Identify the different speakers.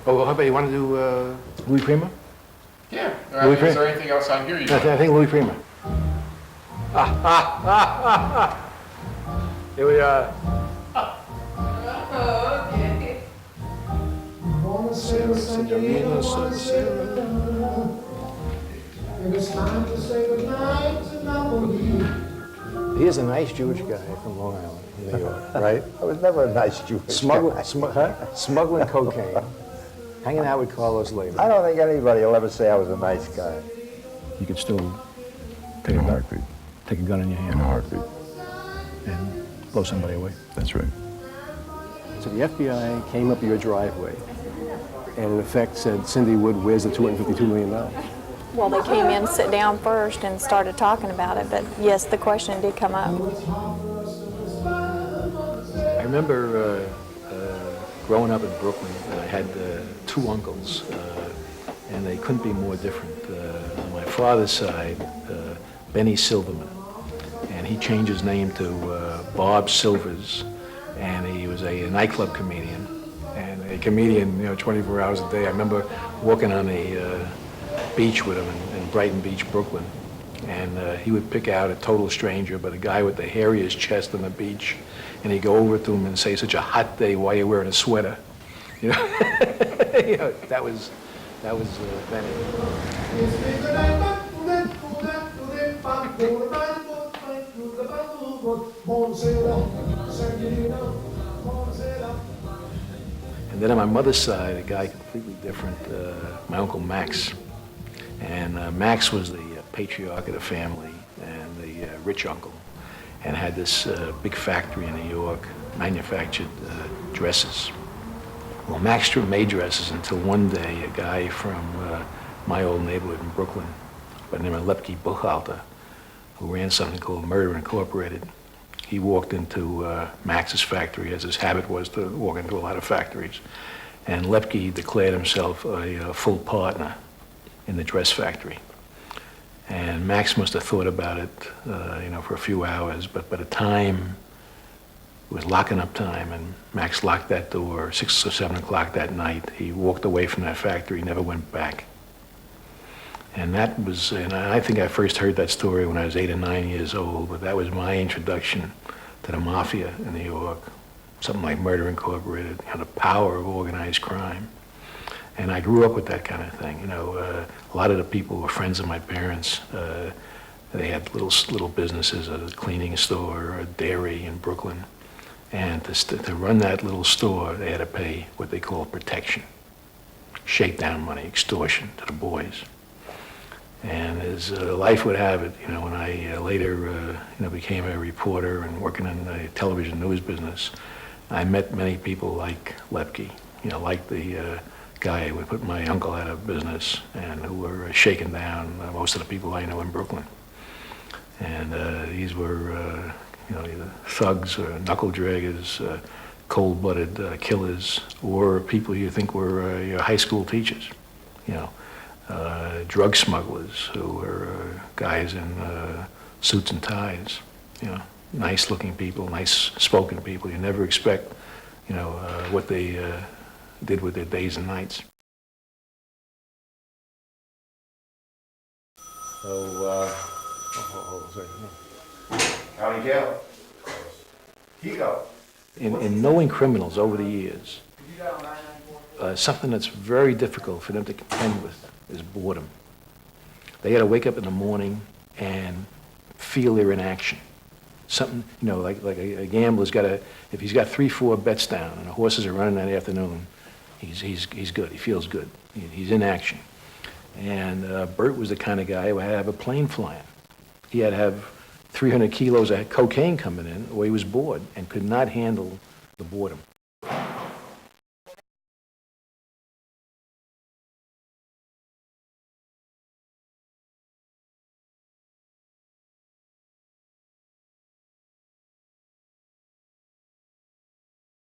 Speaker 1: Oh, well, how about you want to do Louie Prima?
Speaker 2: Yeah.
Speaker 1: Louie
Speaker 2: Is
Speaker 1: Prima?
Speaker 2: there anything else on here you
Speaker 1: I
Speaker 2: want?
Speaker 1: think Louie Prima. Here we are. He is a nice Jewish guy from Long Island, New York, right?
Speaker 3: I was never a nice Jewish guy.
Speaker 1: Smuggling cocaine, hanging out with Carlos later.
Speaker 3: I don't think anybody will ever say I was a nice guy.
Speaker 1: You could still take a heartbeat, take a gun in your hand,
Speaker 4: In a heartbeat.
Speaker 1: and blow somebody away.
Speaker 4: That's right.
Speaker 1: So the FBI came up your driveway and in effect said, Cindy Wood, where's the $252 million?
Speaker 5: Well, they came in, sit down first, and started talking about it, but yes, the question did come up.
Speaker 1: I remember growing up in Brooklyn, I had two uncles, and they couldn't be more different. On my father's side, Benny Silverman, and he changed his name to Bob Silvers, and he was a nightclub comedian, and a comedian, 24 hours a day. I remember walking on the beach with him in Brighton Beach, Brooklyn, and he would pick out a total stranger, but a guy with the hairiest chest on the beach, and he'd go over to him and say, "Such a hot day, why are you wearing a sweater?" That was Benny. And then on my mother's side, a guy completely different, my Uncle Max. And Max was the patriarch of the family and the rich uncle, and had this big factory in New York, manufactured dresses. Well, Max made dresses until one day a guy from my old neighborhood in Brooklyn, by the name of Lepke Buchalter, who ran something called Murder Incorporated, he walked into Max's factory, as his habit was to walk into a lot of factories, and Lepke declared himself a full partner in the dress factory. And Max must have thought about it, for a few hours, but by the time it was locking up time, and Max locked that door 6 or 7 o'clock that night, he walked away from that factory, never went back. And that was, and I think I first heard that story when I was 8 or 9 years old, but that was my introduction to the mafia in New York, something like Murder Incorporated, the power of organized crime. And I grew up with that kind of thing. A lot of the people were friends of my parents. They had little businesses, a cleaning store, a dairy in Brooklyn. And to run that little store, they had to pay what they call protection, shakedown money, extortion to the boys. And as life would have it, when I later became a reporter and working in the television news business, I met many people like Lepke, like the guy who put my uncle out of business, and who were shaking down most of the people I know in Brooklyn. And these were, either thugs or knuckle draggers, cold-blooded killers, or people you think were your high school teachers, drug smugglers who were guys in suits and ties, nice-looking people, nice-spoken people. You never expect, what they did with their days and nights. So,
Speaker 3: County jail. Higo.
Speaker 1: in knowing criminals over the years, something that's very difficult for them to contend with is boredom. They got to wake up in the morning and feel they're in action. Something, like a gambler's got to, if he's got 3-4 bets down and the horses are running that afternoon, he's good, he feels good, he's in action. And Bert was the kind of guy who had to have a plane flying. He had to have 300 kilos of cocaine coming in, or he was bored and could not handle the boredom.